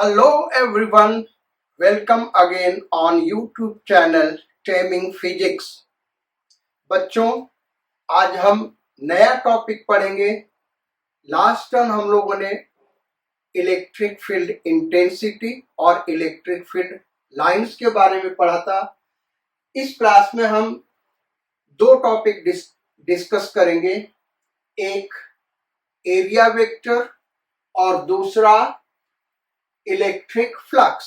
Hello everyone, welcome again on YouTube channel Taming Physics। बच्चों, आज हम नया टॉपिक पढ़ेंगे। लास्ट टर्म हम लोगों ने इलेक्ट्रिक फील्ड इंटेंसिटी और इलेक्ट्रिक फील्ड लाइंस के बारे में पढ़ा था। इस क्लास में हम दो टॉपिक डिस्कस करेंगे, एक एरिया वेक्टर और दूसरा इलेक्ट्रिक फ्लक्स।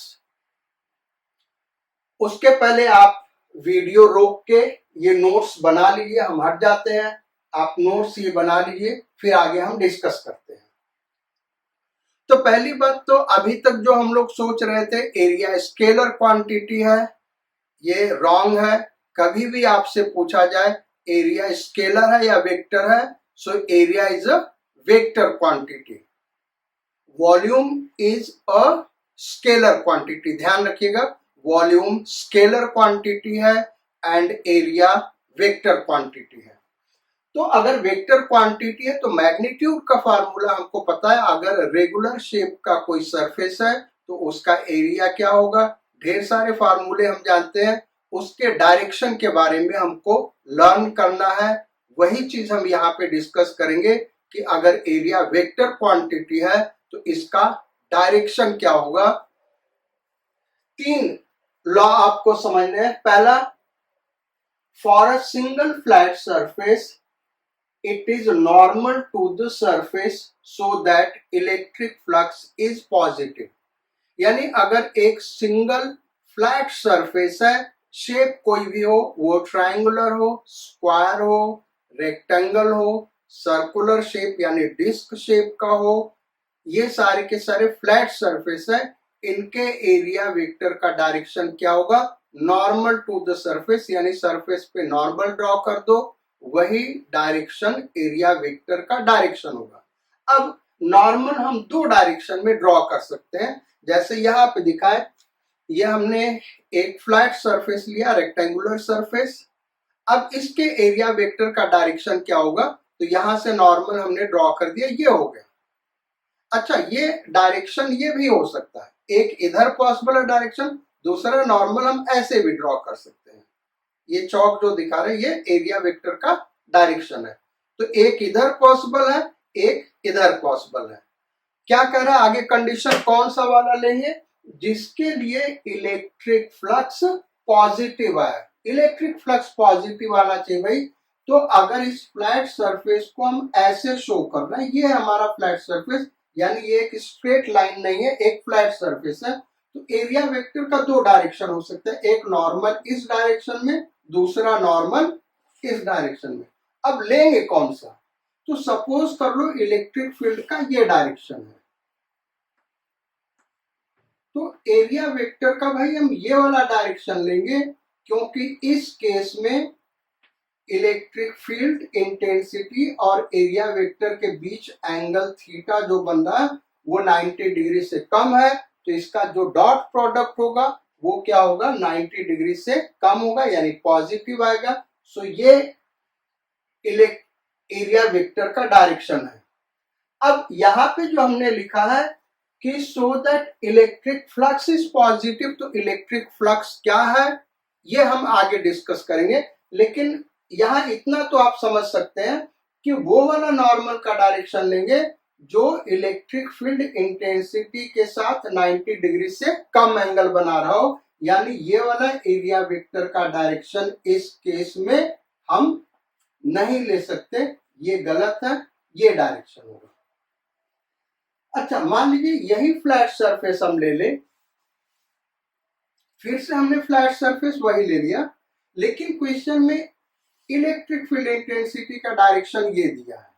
उसके पहले आप वीडियो रोक के ये नोट्स बना लीजिए, हम हट जाते हैं। आप नोट्स ये बना लीजिए, फिर आगे हम डिस्कस करते हैं। तो पहली बात तो अभी तक जो हम लोग सोच रहे थे एरिया स्केलर क्वांटिटी है, ये रॉन्ग है। कभी भी आपसे पूछा जाए एरिया स्केलर है या वेक्टर है, so area is a vector quantity, volume is a scalar quantity. ध्यान रखिएगा, वॉल्यूम स्केलर क्वांटिटी है एंड एरिया वेक्टर क्वांटिटी है। तो अगर वेक्टर क्वांटिटी है तो मैग्नीट्यूड का फार्मूला हमको पता है। अगर रेगुलर शेप का कोई सरफेस है तो उसका एरिया क्या होगा, ढेर सारे फार्मूले हम जानते हैं। उसके डायरेक्शन के बारे में हमको लर्न करना है, वही चीज हम यहाँ पे डिस्कस करेंगे कि अगर एरिया वेक्टर क्वांटिटी है तो इसका डायरेक्शन क्या होगा। तीन लॉ आपको समझने हैं। पहला, for a single flat surface it is normal to the surface so that electric flux is positive। यानी अगर एक सिंगल फ्लैट सरफेस है, शेप कोई भी हो, वो ट्रायंगुलर हो, स्क्वायर हो, रेक्टेंगल हो, सर्कुलर शेप यानी डिस्क शेप का हो, ये सारे के सारे फ्लैट सरफेस है, इनके एरिया वेक्टर का डायरेक्शन क्या होगा, नॉर्मल टू द सरफेस। यानी सरफेस पे नॉर्मल ड्रॉ कर दो, वही डायरेक्शन एरिया वेक्टर का डायरेक्शन होगा। अब नॉर्मल हम दो डायरेक्शन में ड्रॉ कर सकते हैं, जैसे यहाँ पे दिखा है। ये हमने एक फ्लैट सरफेस लिया, रेक्टेंगुलर सरफेस। अब इसके एरिया वेक्टर का डायरेक्शन क्या होगा, तो यहां से नॉर्मल हमने ड्रॉ कर दिया, ये हो गया। अच्छा, ये डायरेक्शन ये भी हो सकता है, एक इधर पॉसिबल है डायरेक्शन, दूसरा नॉर्मल हम ऐसे भी ड्रॉ कर सकते हैं। ये चौक जो दिखा रहे हैं ये एरिया वेक्टर का डायरेक्शन है। तो एक इधर पॉसिबल है, एक इधर पॉसिबल है। क्या कह रहा है आगे कंडीशन, कौन सा वाला लेंगे, जिसके लिए इलेक्ट्रिक फ्लक्स पॉजिटिव है। इलेक्ट्रिक फ्लक्स पॉजिटिव आना चाहिए भाई। तो अगर इस फ्लैट सरफेस को हम ऐसे शो कर रहे हैं, ये हमारा फ्लैट सरफेस, यानी ये एक स्ट्रेट लाइन नहीं है, एक फ्लैट सरफेस है, तो एरिया वेक्टर का दो डायरेक्शन हो सकता है, एक नॉर्मल इस डायरेक्शन में, दूसरा नॉर्मल इस डायरेक्शन में। अब लेंगे कौन सा, तो सपोज कर लो इलेक्ट्रिक फील्ड का ये डायरेक्शन है, तो एरिया वेक्टर का भाई हम ये वाला डायरेक्शन लेंगे, क्योंकि इस केस में इलेक्ट्रिक फील्ड इंटेंसिटी और एरिया वेक्टर के बीच एंगल थीटा जो बन रहा है वो 90 डिग्री से कम है, तो इसका जो डॉट प्रोडक्ट होगा वो क्या होगा, 90 डिग्री से कम होगा, यानी पॉजिटिव आएगा। सो ये एरिया वेक्टर का डायरेक्शन है। अब यहाँ पे जो हमने लिखा है कि so that electric flux is positive, तो इलेक्ट्रिक फ्लक्स क्या है ये हम आगे डिस्कस करेंगे। लेकिन यहाँ इतना तो आप समझ सकते हैं कि वो वाला नॉर्मल का डायरेक्शन लेंगे जो इलेक्ट्रिक फील्ड इंटेंसिटी के साथ 90 डिग्री से कम एंगल बना रहा हो, यानी ये वाला एरिया वेक्टर का डायरेक्शन इस केस में हम नहीं ले सकते, ये गलत है, ये डायरेक्शन होगा। अच्छा, मान लीजिए यही फ्लैट सरफेस हम ले ले, फिर से हमने फ्लैट सरफेस वही ले लिया, लेकिन क्वेश्चन में इलेक्ट्रिक फील्ड इंटेंसिटी का डायरेक्शन ये दिया है।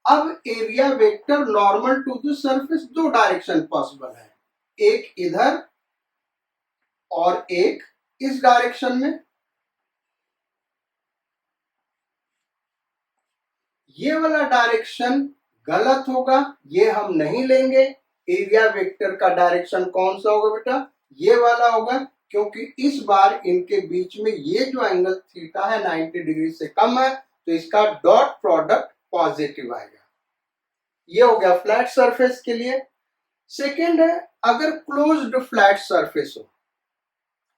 अब area vector normal to the surface, दो डायरेक्शन पॉसिबल है, एक इधर और एक इस डायरेक्शन में। ये वाला डायरेक्शन गलत होगा, ये हम नहीं लेंगे। एरिया वेक्टर का डायरेक्शन कौन सा होगा बेटा, ये वाला होगा, क्योंकि इस बार इनके बीच में ये जो एंगल थीटा है 90 डिग्री से कम है, तो इसका डॉट प्रोडक्ट पॉजिटिव आएगा। ये हो गया फ्लैट सरफेस के लिए। सेकेंड है, अगर क्लोज्ड फ्लैट सरफेस हो,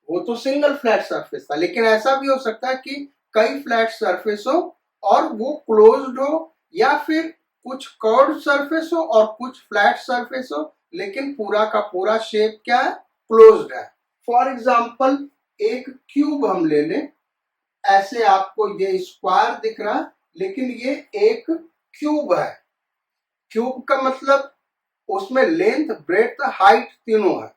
वो तो सिंगल फ्लैट सरफेस था, लेकिन ऐसा भी हो सकता है कि कई फ्लैट सरफेस हो और वो क्लोज्ड हो, या फिर कुछ कर्व्ड सरफेस हो और कुछ फ्लैट सरफेस हो, लेकिन पूरा का पूरा शेप क्या है, क्लोज्ड है। फॉर एग्जाम्पल एक क्यूब हम ले लें, ऐसे आपको ये स्क्वायर दिख रहा है, लेकिन ये एक क्यूब है। क्यूब का मतलब उसमें लेंथ, ब्रेड्थ, हाइट तीनों है।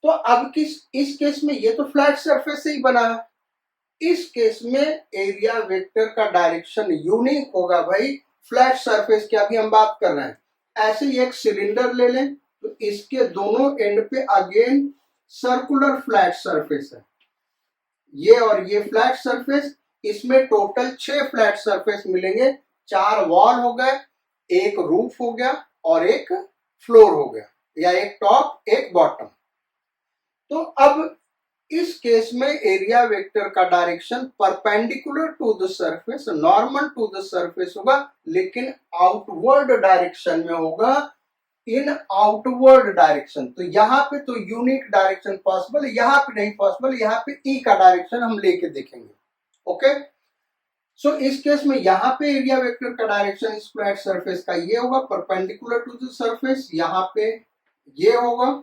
तो अब इस केस में ये तो फ्लैट सरफेस से ही बना है। इस केस में एरिया वेक्टर का डायरेक्शन यूनिक होगा भाई, फ्लैट सरफेस की अभी हम बात कर रहे हैं। ऐसे ही एक सिलेंडर ले लें, तो इसके दोनों एंड पे अगेन सर्कुलर फ्लैट सरफेस है, ये और ये फ्लैट सरफेस। इसमें टोटल 6 फ्लैट सरफेस मिलेंगे, 4 वॉल हो गए, एक रूफ हो गया और एक फ्लोर हो गया, या एक टॉप एक बॉटम। तो अब इस केस में एरिया वेक्टर का direction perpendicular to the surface, normal to the surface होगा, लेकिन आउटवर्ड डायरेक्शन में होगा, इन आउटवर्ड डायरेक्शन। तो यहाँ पे तो यूनिक डायरेक्शन पॉसिबल है, यहाँ पे नहीं पॉसिबल, यहाँ पे ई का डायरेक्शन हम लेके देखेंगे। ओके, सो इस केस में यहाँ पे एरिया वेक्टर का डायरेक्शन इस फ्लैट सरफेस का ये होगा परपेंडिकुलर टू द सरफेस, यहाँ पे ये होगा,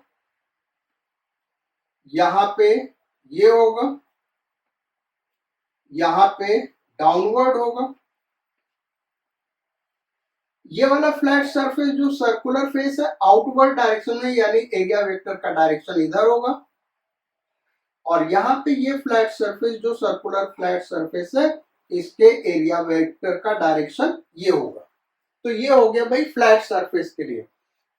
यहाँ पे ये होगा, यहाँ पे डाउनवर्ड होगा। ये वाला फ्लैट सरफेस जो सर्कुलर फेस है आउटवर्ड डायरेक्शन में, यानी एरिया वेक्टर का डायरेक्शन इधर होगा। और यहाँ पे ये फ्लैट सरफेस जो सर्कुलर फ्लैट सरफेस है, इसके एरिया वेक्टर का डायरेक्शन ये होगा। तो ये हो गया भाई फ्लैट सरफेस के लिए।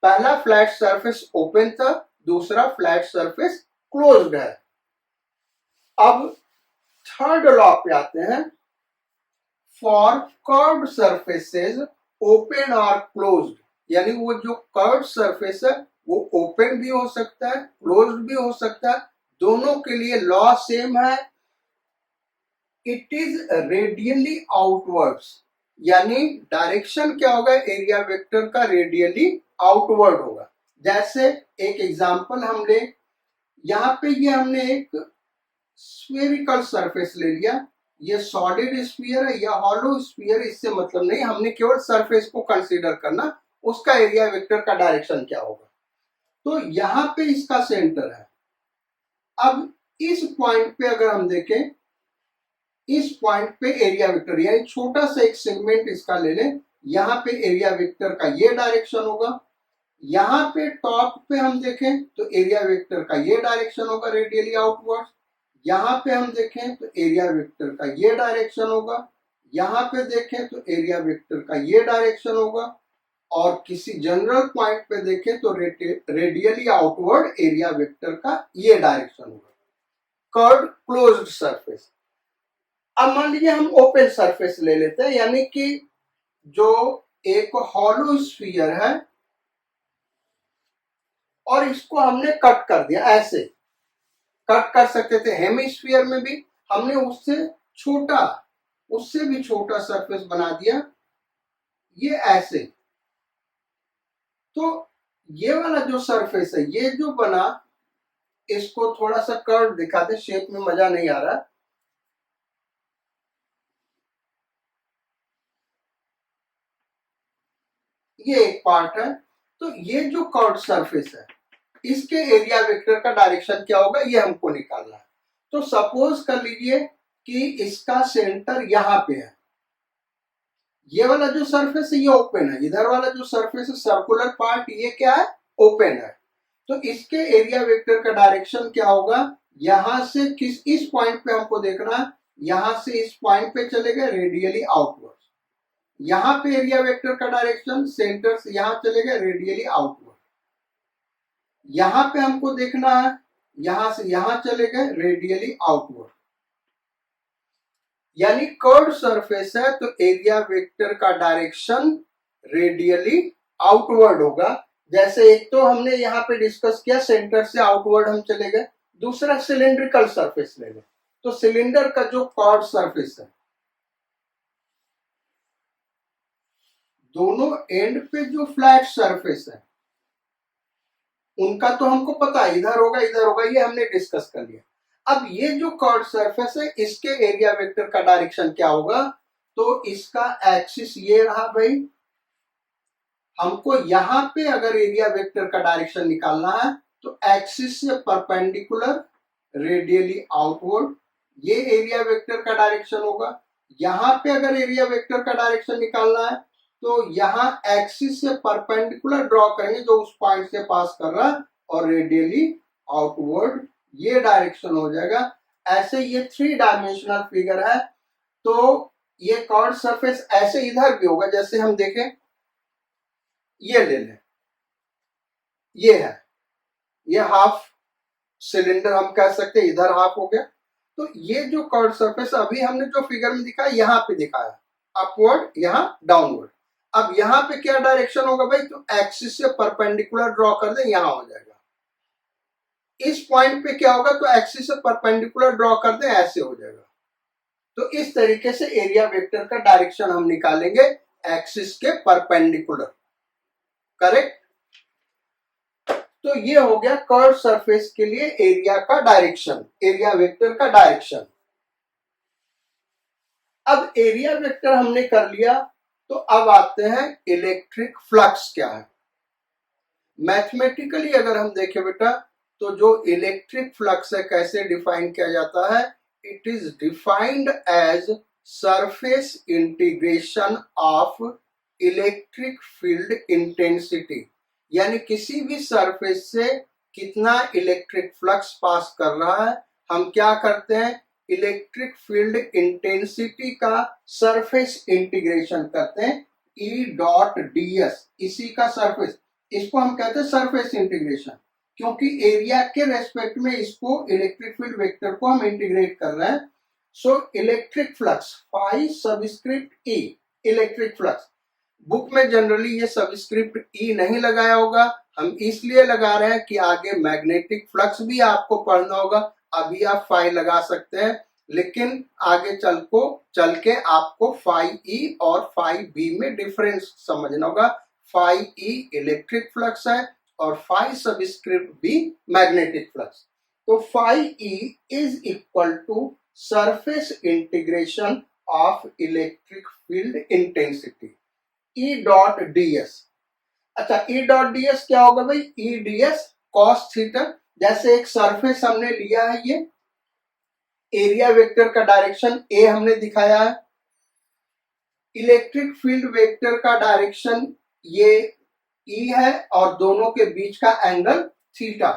पहला फ्लैट सरफेस ओपन था, दूसरा फ्लैट सरफेस क्लोज्ड है। अब थर्ड लॉ पे आते हैं, फॉर कर्व्ड सरफेसेस ओपन और क्लोज्ड, यानी वो जो कर्व्ड सरफेस है वो ओपन भी हो सकता है, क्लोज्ड भी हो सकता है, दोनों के लिए लॉ सेम है। इट इज रेडियली आउटवर्ड्स, यानी डायरेक्शन क्या होगा, एरिया वेक्टर का रेडियली आउटवर्ड होगा। जैसे एक एग्जांपल हम ले, यहाँ पे ये हमने एक स्फेरिकल सरफेस ले लिया, ये सॉलिड स्फीयर है या हॉलो स्फीयर, इससे मतलब नहीं, हमने केवल सरफेस को कंसीडर करना, उसका एरिया वेक्टर का डायरेक्शन क्या होगा। तो यहाँ पे इसका सेंटर है। अब इस पॉइंट पे अगर हम देखें, इस पॉइंट पे एरिया वेक्टर, यानी छोटा सा एक सेगमेंट इसका ले लें, यहाँ पे एरिया वेक्टर का ये डायरेक्शन होगा। यहाँ पे टॉप पे हम देखें तो एरिया वेक्टर का ये डायरेक्शन होगा रेडियली आउटवर्ड। यहाँ पे हम देखें तो एरिया वेक्टर का ये डायरेक्शन होगा, यहाँ पे देखें तो एरिया वेक्टर का ये डायरेक्शन होगा, और किसी जनरल पॉइंट पे देखें तो रेडियली आउटवर्ड एरिया वेक्टर का ये डायरेक्शन होगा। Curved closed surface. अब मान लीजिए हम ओपन सरफेस ले लेते हैं, यानी कि जो एक हॉलो स्फीयर है और इसको हमने कट कर दिया, ऐसे कट कर सकते थे हेमिस्फीयर में भी, हमने उससे छोटा, उससे भी छोटा सरफेस बना दिया, ये ऐसे। तो ये वाला जो सरफेस है ये जो बना, इसको थोड़ा सा कर्व दिखाते, शेप में मजा नहीं आ रहा। ये एक पार्ट है। तो ये जो कर्व सरफेस है, इसके एरिया वेक्टर का डायरेक्शन क्या होगा, ये हमको निकालना है। तो सपोज कर लीजिए कि इसका सेंटर यहाँ पे है, ये वाला जो सरफेस है ये ओपन है, इधर वाला जो सरफेस है सर्कुलर पार्ट ये क्या है, ओपन है। तो इसके एरिया वेक्टर का डायरेक्शन क्या होगा, यहां से किस, इस पॉइंट पे हमको देखना है, यहां से इस पॉइंट पे चले गए रेडियली आउटवर्ड। यहाँ पे एरिया वेक्टर का डायरेक्शन सेंटर से यहां चले गए रेडियली आउटवर्ड। यहां पे हमको देखना है, यहां से यहां चले गए रेडियली आउटवर्ड। यानी कर्व्ड सरफेस है तो एरिया वेक्टर का डायरेक्शन रेडियली आउटवर्ड होगा। जैसे एक तो हमने यहाँ पे डिस्कस किया सेंटर से आउटवर्ड हम चले गए, दूसरा सिलिंड्रिकल सरफेस ले गए। तो सिलेंडर का जो कर्व्ड सरफेस है, दोनों एंड पे जो फ्लैट सरफेस है उनका तो हमको पता है, इधर होगा, ये हमने डिस्कस कर लिया। अब ये जो कर्व सरफेस है इसके एरिया वेक्टर का डायरेक्शन क्या होगा, तो इसका एक्सिस ये रहा भाई। हमको यहां पे अगर एरिया वेक्टर का डायरेक्शन निकालना है तो एक्सिस से परपेंडिकुलर रेडियली आउटवर्ड ये एरिया वेक्टर का डायरेक्शन होगा। यहां पे अगर एरिया वेक्टर का डायरेक्शन निकालना है तो यहाँ एक्सिस से परपेंडिकुलर ड्रॉ करेंगे जो उस पॉइंट से पास कर रहा है और रेडियली आउटवर्ड ये डायरेक्शन हो जाएगा। ऐसे ये 3 डायमेंशनल फिगर है। तो ये कर्व सरफेस ऐसे इधर भी होगा, जैसे हम देखें ये ले लें, ये है, ये हाफ सिलेंडर हम कह सकते हैं, इधर हाफ हो गया। तो ये जो कर्व सरफेस अभी हमने जो फिगर में दिखाया यहाँ पे दिखाया अपवर्ड, यहाँ डाउनवर्ड। अब यहाँ पे क्या डायरेक्शन होगा भाई, तो एक्सिस से परपेंडिकुलर ड्रॉ कर दे, यहां हो जाएगा। इस पॉइंट पे क्या होगा, तो एक्सिस से परपेंडिकुलर ड्रॉ कर दे, ऐसे हो जाएगा। तो इस तरीके से एरिया वेक्टर का डायरेक्शन हम निकालेंगे एक्सिस के परपेंडिकुलर। करेक्ट। तो ये हो गया कर्व सरफेस के लिए एरिया का डायरेक्शन, एरिया वेक्टर का डायरेक्शन। अब एरिया वेक्टर हमने कर लिया, तो अब आते हैं इलेक्ट्रिक फ्लक्स क्या है। मैथमेटिकली अगर हम देखें बेटा, तो जो इलेक्ट्रिक फ्लक्स है कैसे डिफाइन किया जाता है, it is defined as surface integration of electric field intensity, यानी किसी भी सरफेस से कितना इलेक्ट्रिक फ्लक्स पास कर रहा है, हम क्या करते हैं, इलेक्ट्रिक फील्ड इंटेंसिटी का सरफेस इंटीग्रेशन करते हैं, ई डॉट डी एस, इसी का सरफेस, इसको हम कहते हैं सरफेस इंटीग्रेशन, क्योंकि एरिया के रेस्पेक्ट में इसको इलेक्ट्रिक फील्ड वेक्टर को हम इंटीग्रेट कर रहे हैं। So electric flux phi subscript E, electric flux. Book में जनरली ये सबस्क्रिप्ट ई नहीं लगाया होगा, हम इसलिए लगा रहे हैं कि आगे मैग्नेटिक फ्लक्स भी आपको पढ़ना होगा। अभी आप फाई लगा सकते हैं, लेकिन आगे चल के आपको फाई ई और फाई बी में डिफरेंस समझना होगा। फाई ई इलेक्ट्रिक फ्लक्स है और phi subscript B magnetic flux. तो phi E is equal to surface integration of electric field intensity, E dot D S. अच्छा, ई डॉट डी एस क्या होगा भाई, E D S cos theta. जैसे एक surface हमने लिया है, ये एरिया वेक्टर का डायरेक्शन ए हमने दिखाया है, इलेक्ट्रिक फील्ड वेक्टर का डायरेक्शन ये ई है और दोनों के बीच का एंगल थीटा।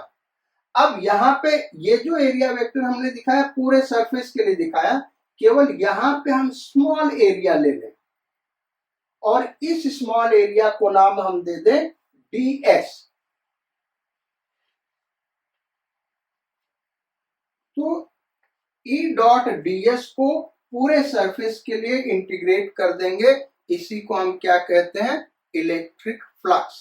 अब यहाँ पे ये जो एरिया वेक्टर हमने दिखाया पूरे सरफेस के लिए दिखाया, केवल यहाँ पे हम स्मॉल एरिया ले लें और इस स्मॉल एरिया को नाम हम दे दें डी एस। तो ई डॉट डी एस को पूरे सरफेस के लिए इंटीग्रेट कर देंगे, इसी को हम क्या कहते हैं, इलेक्ट्रिक फ्लक्स।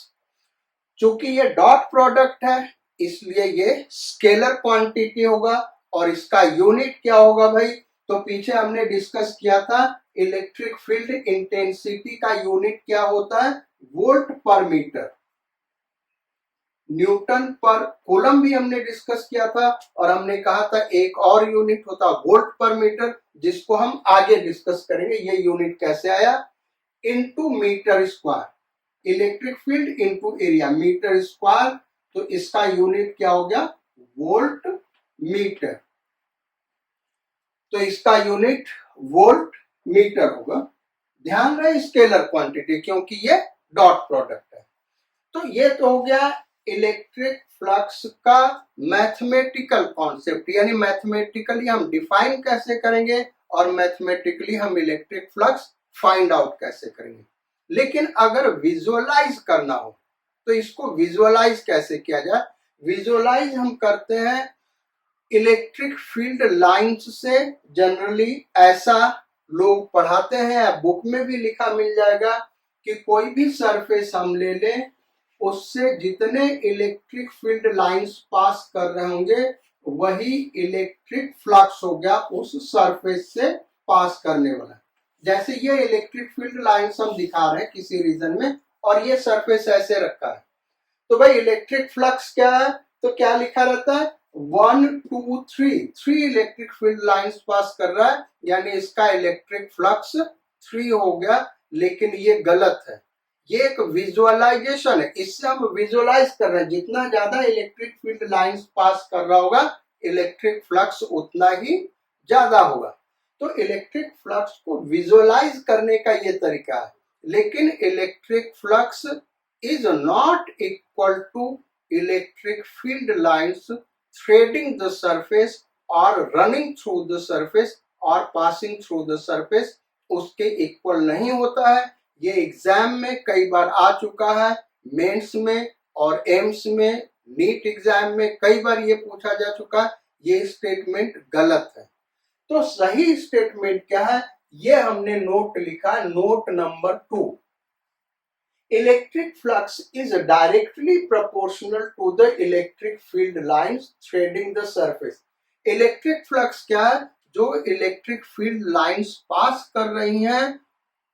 चूंकि ये डॉट प्रोडक्ट है इसलिए ये स्केलर क्वांटिटी होगा और इसका यूनिट क्या होगा भाई, तो पीछे हमने डिस्कस किया था इलेक्ट्रिक फील्ड इंटेंसिटी का यूनिट क्या होता है, वोल्ट पर मीटर। न्यूटन पर कूलम भी हमने डिस्कस किया था और हमने कहा था एक और यूनिट होता वोल्ट पर मीटर, जिसको हम आगे डिस्कस करेंगे। ये यूनिट कैसे आया, into metre square, electric field into area metre square, तो इसका यूनिट क्या हो गया, वोल्ट मीटर। तो इसका यूनिट वोल्ट मीटर होगा। ध्यान रहे स्केलर क्वांटिटी, क्योंकि ये डॉट प्रोडक्ट है। तो ये तो हो गया इलेक्ट्रिक फ्लक्स का मैथमेटिकल कॉन्सेप्ट, यानी मैथमेटिकली हम डिफाइन कैसे करेंगे और मैथमेटिकली हम इलेक्ट्रिक फ्लक्स फाइंड आउट कैसे करेंगे। लेकिन अगर विजुअलाइज करना हो तो इसको विजुअलाइज कैसे किया जाए, विजुअलाइज हम करते हैं इलेक्ट्रिक फील्ड लाइंस से। जनरली ऐसा लोग पढ़ाते हैं, बुक में भी लिखा मिल जाएगा कि कोई भी सरफेस हम ले लें, उससे जितने इलेक्ट्रिक फील्ड लाइंस पास कर रहे होंगे वही इलेक्ट्रिक फ्लक्स हो गया उस सरफेस से पास करने वाला। जैसे ये इलेक्ट्रिक फील्ड लाइंस हम दिखा रहे हैं किसी रीजन में, और ये सरफेस ऐसे रखा है, तो भाई इलेक्ट्रिक फ्लक्स क्या है, तो क्या लिखा रहता है 1 2 3, 3 इलेक्ट्रिक फील्ड लाइंस पास कर रहा है, यानी इसका इलेक्ट्रिक फ्लक्स 3 हो गया। लेकिन ये गलत है, ये एक विजुअलाइजेशन है, इससे हम विजुअलाइज कर रहे हैं जितना ज्यादा इलेक्ट्रिक फील्ड लाइंस पास कर रहा होगा इलेक्ट्रिक फ्लक्स उतना ही ज्यादा होगा। तो इलेक्ट्रिक फ्लक्स को विजुअलाइज करने का ये तरीका है, लेकिन electric flux is not equal to electric field lines threading the surface or running through the surface or passing through the surface, उसके इक्वल नहीं होता है। ये एग्जाम में कई बार आ चुका है, मेंस में और एम्स में, नीट एग्जाम में कई बार ये पूछा जा चुका है। ये स्टेटमेंट गलत है। तो सही स्टेटमेंट क्या है, ये हमने नोट लिखा, note number 2। Electric flux is directly proportional to the electric field lines threading the surface. Electric flux क्या है, जो इलेक्ट्रिक फील्ड लाइंस पास कर रही हैं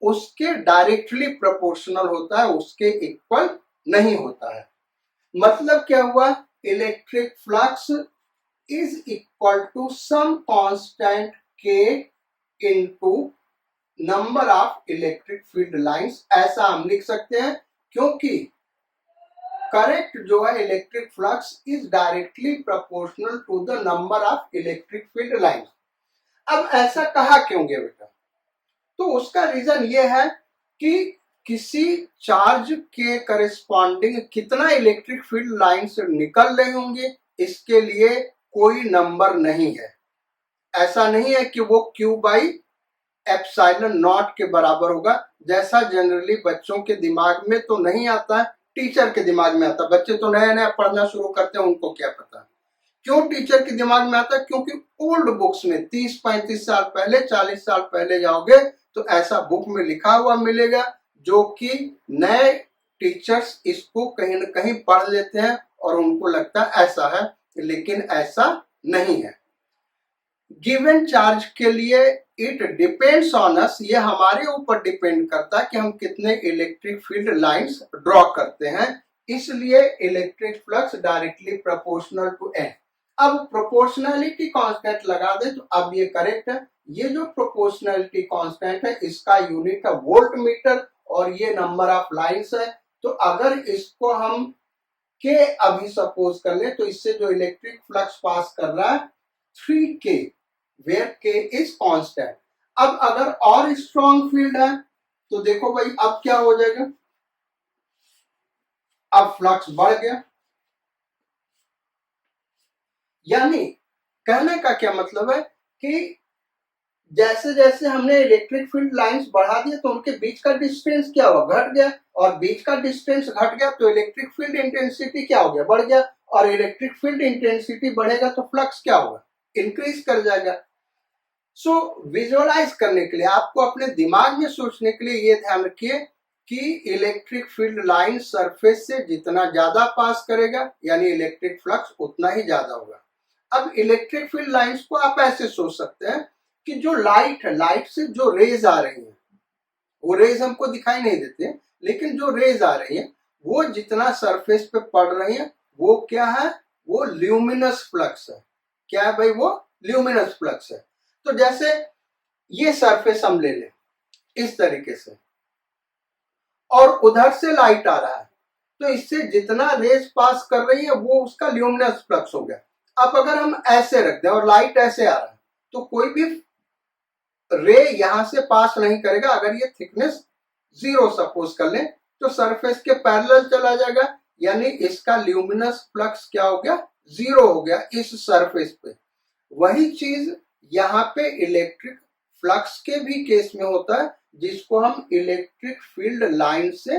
उसके डायरेक्टली प्रोपोर्शनल होता है, उसके इक्वल नहीं होता है। मतलब क्या हुआ, electric flux is equal to some constant k into number of electric field lines, ऐसा हम लिख सकते हैं, क्योंकि करेक्ट जो है electric flux is directly proportional to the number of electric field lines. अब ऐसा कहा क्यों गया बेटा, तो उसका रीजन ये है कि किसी चार्ज के करस्पॉन्डिंग कितना इलेक्ट्रिक फील्ड लाइन से निकल रहे होंगे, इसके लिए कोई नंबर नहीं है। ऐसा नहीं है कि वो Q बाई एप्सिलॉन नॉट के बराबर होगा, जैसा जनरली बच्चों के दिमाग में तो नहीं आता है, टीचर के दिमाग में आता है। बच्चे तो नया नया पढ़ना शुरू करते हैं, उनको क्या पता क्यों टीचर के दिमाग में आता है, क्योंकि ओल्ड बुक्स में 30-35 साल पहले, 40 साल पहले जाओगे तो ऐसा बुक में लिखा हुआ मिलेगा, जो कि नए टीचर्स इसको कहीं न कहीं पढ़ लेते हैं और उनको लगता है ऐसा है, लेकिन ऐसा नहीं है। गिवन चार्ज के लिए इट डिपेंड्स ऑन अस, ये हमारे ऊपर डिपेंड करता है कि हम कितने इलेक्ट्रिक फील्ड लाइंस ड्रॉ करते हैं, इसलिए electric flux directly proportional to N. अब प्रोपोर्शनलिटी कांस्टेंट लगा दे तो अब ये करेक्ट है। ये जो प्रोपोर्शनलिटी कांस्टेंट है इसका यूनिट है वोल्ट मीटर और ये नंबर ऑफ लाइंस है। तो अगर इसको हम के अभी सपोज कर ले तो इससे जो इलेक्ट्रिक फ्लक्स पास कर रहा है 3k, where k is constant। अब अगर और स्ट्रॉन्ग फील्ड है तो देखो भाई अब क्या हो जाएगा, अब फ्लक्स बढ़ गया, यानी कहने का क्या मतलब है कि जैसे जैसे हमने इलेक्ट्रिक फील्ड लाइंस बढ़ा दिए तो उनके बीच का डिस्टेंस क्या हुआ, घट गया, और बीच का डिस्टेंस घट गया तो इलेक्ट्रिक फील्ड इंटेंसिटी क्या हो गया, बढ़ गया, और इलेक्ट्रिक फील्ड इंटेंसिटी बढ़ेगा तो फ्लक्स क्या होगा, इंक्रीज कर जाएगा। सो विजुअलाइज करने के लिए आपको अपने दिमाग में सोचने के लिए ये ध्यान रखिए कि इलेक्ट्रिक फील्ड लाइन सरफेस से जितना ज्यादा पास करेगा यानी इलेक्ट्रिक फ्लक्स उतना ही ज्यादा होगा। अब इलेक्ट्रिक फील्ड लाइंस को आप ऐसे सोच सकते हैं कि जो लाइट है, लाइट से जो रेज आ रही है, वो रेज हमको दिखाई नहीं देते, लेकिन जो रेज आ रही है वो जितना सरफेस पे पड़ रही है वो क्या है, वो ल्यूमिनस फ्लक्स है। क्या है भाई, वो ल्यूमिनस फ्लक्स है। तो जैसे ये सरफेस हम ले लें इस तरीके से और उधर से लाइट आ रहा है, तो इससे जितना रेज पास कर रही है वो उसका ल्यूमिनस फ्लक्स हो गया। अब अगर हम ऐसे रख दें और लाइट ऐसे आ रहा है तो कोई भी रे यहां से पास नहीं करेगा। अगर ये थिकनेस 0 सपोज कर लें तो सरफेस के पैरेलल चला जाएगा, यानी इसका ल्यूमिनस फ्लक्स क्या हो गया, 0 हो गया इस सरफेस पे। वही चीज यहाँ पे इलेक्ट्रिक फ्लक्स के भी केस में होता है, जिसको हम इलेक्ट्रिक फील्ड लाइन से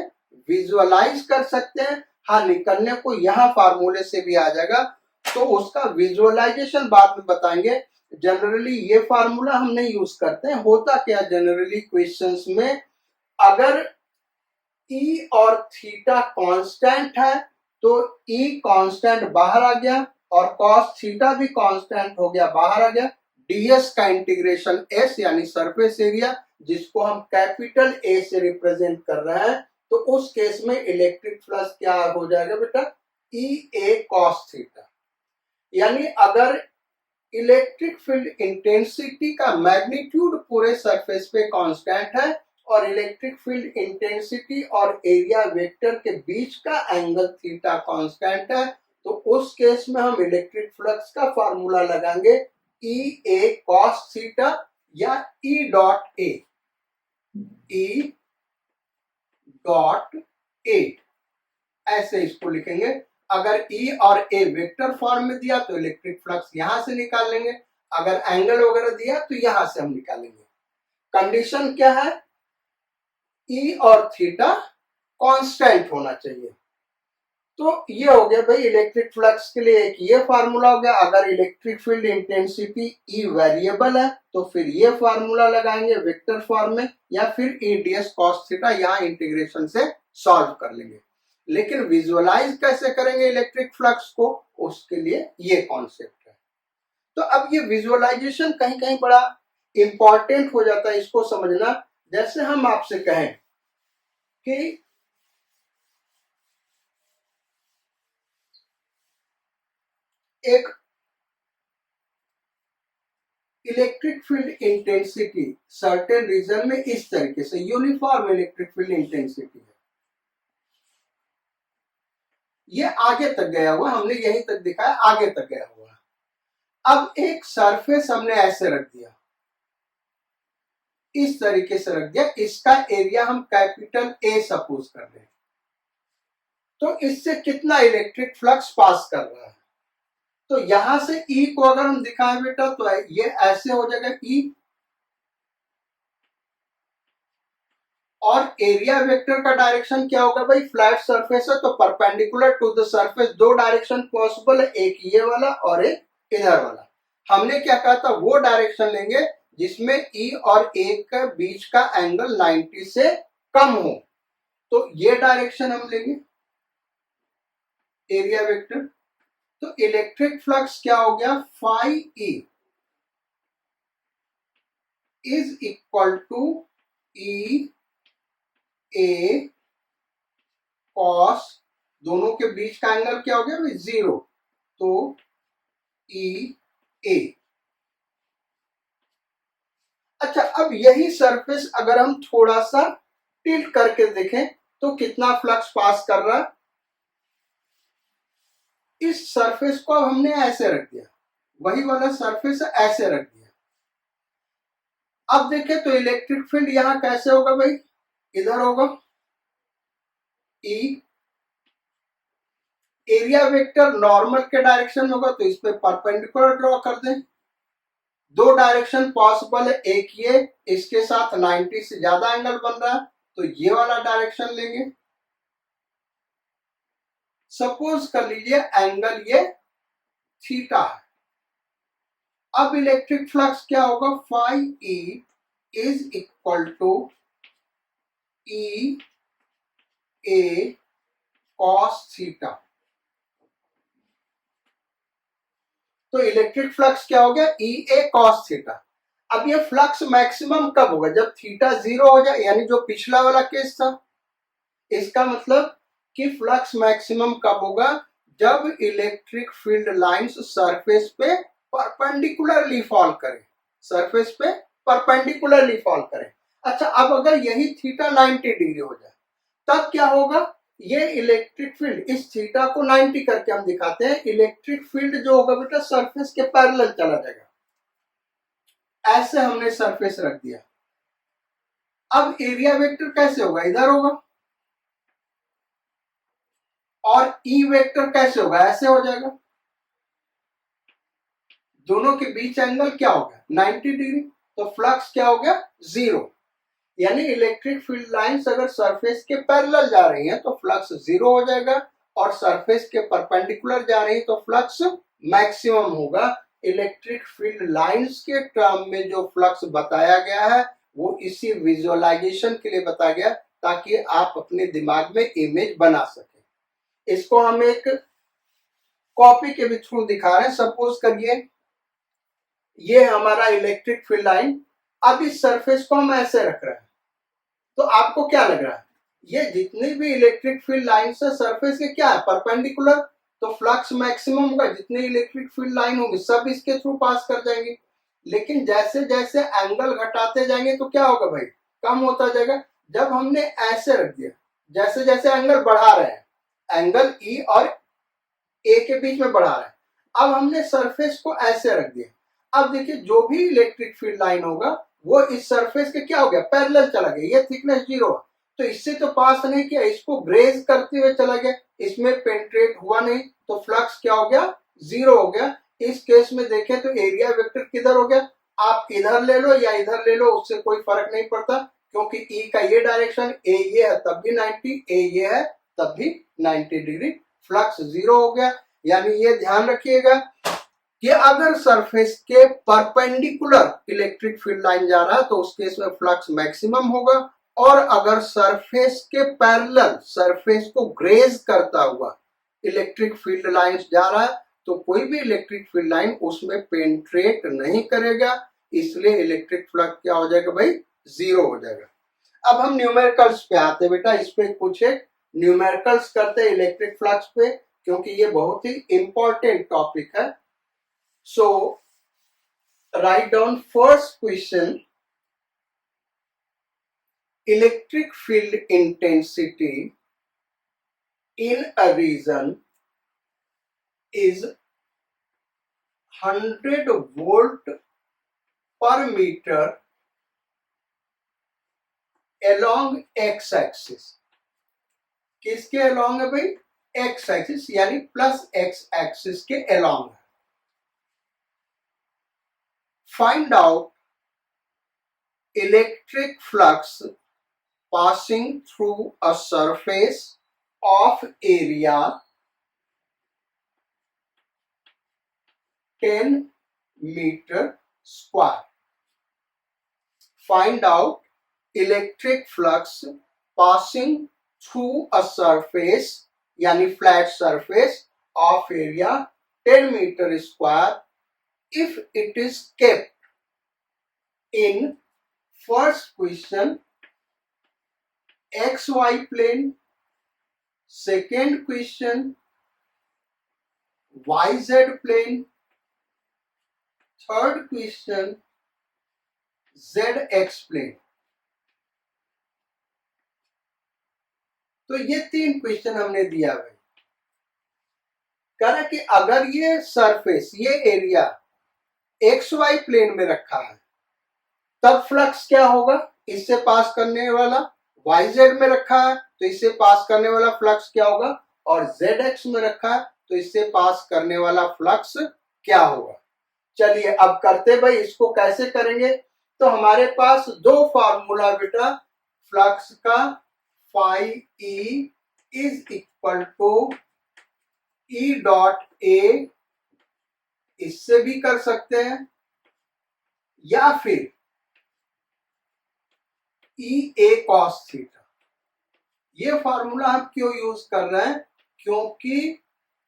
विजुअलाइज कर सकते हैं। हाँ, निकलने को यहाँ फार्मूले से भी आ जाएगा, तो उसका विजुअलाइजेशन बाद में बताएंगे। जनरली ये फार्मूला हम नहीं यूज करते हैं। होता क्या जनरली क्वेश्चंस में, अगर E और थीटा कांस्टेंट है तो E कांस्टेंट बाहर आ गया और कॉस थीटा भी कांस्टेंट हो गया, बाहर आ गया। ds का इंटीग्रेशन s यानी सरफेस एरिया जिसको हम कैपिटल ए से रिप्रेजेंट कर रहे हैं, तो उस केस में इलेक्ट्रिक फ्लक्स क्या हो जाएगा बेटा, ई ए कॉस थीटा। यानी अगर इलेक्ट्रिक फील्ड इंटेंसिटी का मैग्नीट्यूड पूरे सरफेस पे कांस्टेंट है और इलेक्ट्रिक फील्ड इंटेंसिटी और एरिया वेक्टर के बीच का एंगल थीटा कांस्टेंट है, तो उस केस में हम इलेक्ट्रिक फ्लक्स का फार्मूला लगाएंगे ई ए कॉस थीटा या ई डॉट ए, ई डॉट ए, ऐसे इसको लिखेंगे। अगर ई और ए वेक्टर फॉर्म में दिया तो इलेक्ट्रिक फ्लक्स यहां से निकाल लेंगे, अगर एंगल वगैरह दिया तो यहां से हम निकालेंगे। कंडीशन क्या है, ई और थीटा कांस्टेंट होना चाहिए। तो ये हो गया भाई इलेक्ट्रिक फ्लक्स के लिए एक ये फार्मूला हो गया। अगर इलेक्ट्रिक फील्ड इंटेंसिटी ई वेरिएबल है तो फिर ये फार्मूला लगाएंगे वेक्टर फॉर्म में, या फिर ई डीएस कॉस थीटा यहाँ इंटीग्रेशन से सॉल्व कर लेंगे। लेकिन विजुअलाइज कैसे करेंगे इलेक्ट्रिक फ्लक्स को, उसके लिए ये कॉन्सेप्ट है। तो अब ये विजुअलाइजेशन कहीं कहीं बड़ा इंपॉर्टेंट हो जाता है, इसको समझना। जैसे हम आपसे कहें कि एक electric field intensity certain region में इस तरीके से यूनिफॉर्म इलेक्ट्रिक फील्ड इंटेंसिटी है, ये आगे तक गया हुआ, हमने यहीं तक दिखाया, आगे तक गया हुआ। अब एक सरफेस हमने ऐसे रख दिया, इस तरीके से रख दिया, इसका एरिया हम कैपिटल ए सपोज कर रहे हैं, तो इससे कितना इलेक्ट्रिक फ्लक्स पास कर रहा है। तो यहां से ई को अगर हम दिखाएं बेटा तो ये ऐसे हो जाएगा ई, और एरिया वेक्टर का डायरेक्शन क्या होगा भाई, फ्लैट सरफेस है तो परपेंडिकुलर टू द सरफेस दो डायरेक्शन पॉसिबल है, एक ये वाला और एक इधर वाला। हमने क्या कहा था, वो डायरेक्शन लेंगे जिसमें ई और ए के बीच का एंगल 90 से कम हो, तो ये डायरेक्शन हम लेंगे एरिया वेक्टर। तो इलेक्ट्रिक फ्लक्स क्या हो गया, phi E is equal to E A cos, दोनों के बीच का एंगल क्या हो गया भाई, 0, तो ई ए। अच्छा, अब यही सरफेस अगर हम थोड़ा सा टिल्ट करके देखें तो कितना फ्लक्स पास कर रहा है। इस सरफेस को अब हमने ऐसे रख दिया, वही वाला सरफेस ऐसे रख दिया। अब देखें तो इलेक्ट्रिक फील्ड यहां कैसे होगा भाई, इधर होगा ई, एरिया वेक्टर नॉर्मल के डायरेक्शन में होगा तो इस पे परपेंडिकुलर ड्रॉ कर दें। दो डायरेक्शन पॉसिबल है, एक ये, इसके साथ 90 से ज्यादा एंगल बन रहा है तो ये वाला डायरेक्शन लेंगे। सपोज कर लीजिए एंगल ये थीटा है। अब इलेक्ट्रिक फ्लक्स क्या होगा, phi E is equal to E A cos theta. तो इलेक्ट्रिक फ्लक्स क्या हो गया, ई ए कॉस थीटा। अब ये फ्लक्स मैक्सिमम कब होगा, जब थीटा 0 हो जाए, यानी जो पिछला वाला केस था। इसका मतलब कि फ्लक्स मैक्सिमम कब होगा, जब इलेक्ट्रिक फील्ड लाइंस सरफेस पे परपेंडिकुलरली फॉल करें, सरफेस पे परपेंडिकुलरली फॉल करें। अच्छा, अब अगर यही थीटा 90 डिग्री हो जाए तब क्या होगा, ये इलेक्ट्रिक फील्ड इस थीटा को 90 करके हम दिखाते हैं, इलेक्ट्रिक फील्ड जो होगा बेटा सरफेस के पैरेलल चला जाएगा। ऐसे हमने सरफेस रख दिया। अब एरिया वेक्टर कैसे होगा, इधर होगा, और ई वेक्टर कैसे होगा, ऐसे हो जाएगा। दोनों के बीच एंगल क्या होगा, 90 डिग्री, तो फ्लक्स क्या हो गया, 0। यानी इलेक्ट्रिक फील्ड लाइंस अगर सरफेस के पैरेलल जा रही हैं तो फ्लक्स 0 हो जाएगा, और सरफेस के परपेंडिकुलर जा रही है तो फ्लक्स मैक्सिमम होगा। इलेक्ट्रिक फील्ड लाइंस के टर्म में जो फ्लक्स बताया गया है वो इसी विजुअलाइजेशन के लिए बताया गया, ताकि आप अपने दिमाग में इमेज बना सके। इसको हम एक कॉपी के भी थ्रू दिखा रहे हैं। सपोज करिए ये हमारा इलेक्ट्रिक फील्ड लाइन अब इस सरफेस को हम ऐसे रख रहे हैं, तो आपको क्या लग रहा है, ये जितनी भी इलेक्ट्रिक फील्ड लाइन है सरफेस के क्या है, परपेंडिकुलर, तो फ्लक्स मैक्सिमम होगा, जितनी इलेक्ट्रिक फील्ड लाइन होगी सब इसके थ्रू पास कर जाएंगे। लेकिन जैसे जैसे एंगल घटाते जाएंगे तो क्या होगा भाई, कम होता जाएगा। जब हमने ऐसे रख दिया, जैसे जैसे एंगल बढ़ा रहे हैं, एंगल ई और ए के बीच में बढ़ा रहे हैं, अब हमने सरफेस को ऐसे रख दिया। अब देखिए जो भी इलेक्ट्रिक फील्ड लाइन होगा वो इस सरफेस के क्या हो गया, पैरेलल चला गया, ये थिकनेस 0, तो इससे तो पास नहीं किया, इसको ग्रेज करते हुए चला गया, इसमें पेंट्रेट हुआ नहीं, तो फ्लक्स क्या हो गया, 0 हो गया। इस केस में देखें तो एरिया वेक्टर किधर हो गया, आप इधर ले लो या इधर ले लो, उससे कोई फर्क नहीं पड़ता, क्योंकि ई का ये डायरेक्शन, ए ये है तब भी 90, ए ये है तब भी 90 डिग्री, फ्लक्स 0 हो गया। यानी ये ध्यान रखिएगा कि अगर सरफेस के परपेंडिकुलर इलेक्ट्रिक फील्ड लाइन जा रहा है तो उस केस में फ्लक्स मैक्सिमम होगा, और अगर सरफेस के पैरेलल, सरफेस को ग्रेज करता हुआ इलेक्ट्रिक फील्ड लाइन जा रहा है तो कोई भी इलेक्ट्रिक फील्ड लाइन उसमें पेंट्रेट नहीं करेगा, इसलिए इलेक्ट्रिक फ्लक्स क्या हो जाएगा भाई, 0 हो जाएगा। अब हम न्यूमेरिकल्स पे आते हैं बेटा, इस पे कुछ एक न्यूमेरिकल्स करते हैं इलेक्ट्रिक फ्लक्स पे, क्योंकि ये बहुत ही इंपॉर्टेंट टॉपिक है। So write down first question, electric field intensity in a region is 100 volt per meter along x axis। किसके along है भाई, x axis, यानी प्लस x axis के along है। Find out electric flux passing through a surface of area 10 meter square। Find out electric flux passing through a surface, यानी flat surface of area 10 meter square if it is kept in first question XY plane, second question YZ plane, third question ZX plane। तो ये 3 question हमने दिया है। कह रहा कि अगर ये सरफेस, ये एरिया XY प्लेन में रखा है तब फ्लक्स क्या होगा, इससे पास करने वाला, YZ में रखा है तो इससे पास करने वाला फ्लक्स क्या होगा, और ZX में रखा है तो इससे पास करने वाला फ्लक्स क्या होगा। चलिए अब करते भाई, इसको कैसे करेंगे, तो हमारे पास 2 फार्मूला बेटा, फ्लक्स का phi E is equal to E dot A, इससे भी कर सकते हैं, या फिर ई ए कॉस थीटा। ये फार्मूला हम क्यों यूज कर रहे हैं, क्योंकि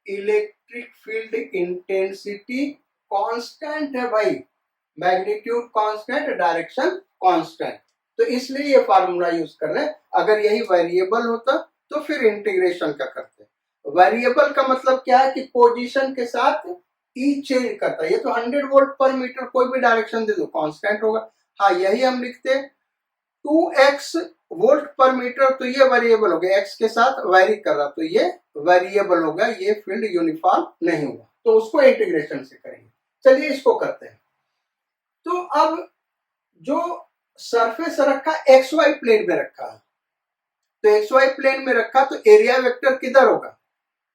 इलेक्ट्रिक फील्ड इंटेंसिटी कांस्टेंट है भाई, मैग्नीट्यूड कांस्टेंट, डायरेक्शन कांस्टेंट, तो इसलिए ये फार्मूला यूज कर रहे हैं। अगर यही वेरिएबल होता तो फिर इंटीग्रेशन का करते। वेरिएबल का मतलब क्या है कि पोजीशन के साथ ई चेंज करता है, ये तो 100 वोल्ट पर मीटर कोई भी डायरेक्शन दे दो कांस्टेंट होगा। हाँ यही हम लिखते हैं 2x वोल्ट पर मीटर, तो ये वेरिएबल हो गया, x के साथ वेरी कर रहा तो ये वेरिएबल होगा, ये फील्ड यूनिफॉर्म नहीं होगा, तो उसको इंटीग्रेशन से करेंगे। चलिए इसको करते हैं। तो अब जो सरफेस रखा XY प्लेन में रखा है, तो XY प्लेन में रखा तो एरिया वेक्टर किधर होगा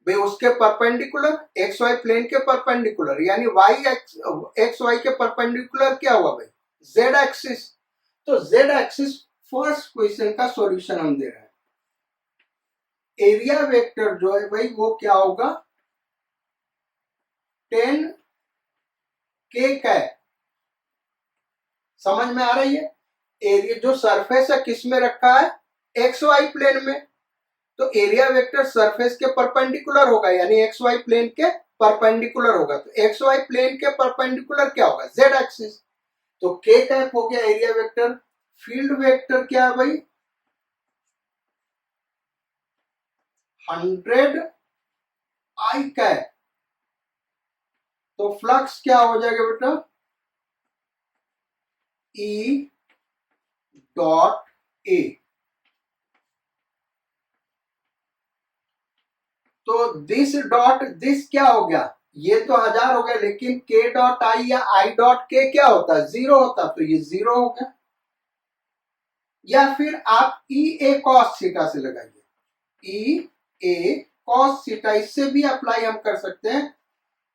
भाई, उसके परपेंडिकुलर, XY प्लेन के परपेंडिकुलर, यानी XY के परपेंडिकुलर क्या हुआ भाई, Z एक्सिस। तो Z एक्सिस फर्स्ट क्वेश्चन का सॉल्यूशन हम दे रहे हैं। एरिया वेक्टर जो है भाई वो क्या होगा, 10 K कैप, समझ में आ रही है। एरिया जो सरफेस है किस में रखा है, XY प्लेन में, तो एरिया वेक्टर सरफेस के परपेंडिकुलर होगा, यानी XY प्लेन के परपेंडिकुलर होगा, तो XY प्लेन के परपेंडिकुलर क्या होगा, Z एक्सिस। तो के कैप हो गया एरिया वेक्टर। फील्ड वेक्टर क्या है भाई, 100 आई कैप। तो फ्लक्स क्या हो जाएगा बेटा, ई डॉट ए। तो दिस डॉट दिस क्या हो गया, ये तो 1000 हो गया, लेकिन के डॉट आई या आई डॉट के क्या होता है, 0 होता, तो ये 0 हो गया। या फिर आप ई ए कॉस थीटा से लगाइए, ई ए कॉस थीटा, इससे भी अप्लाई हम कर सकते हैं।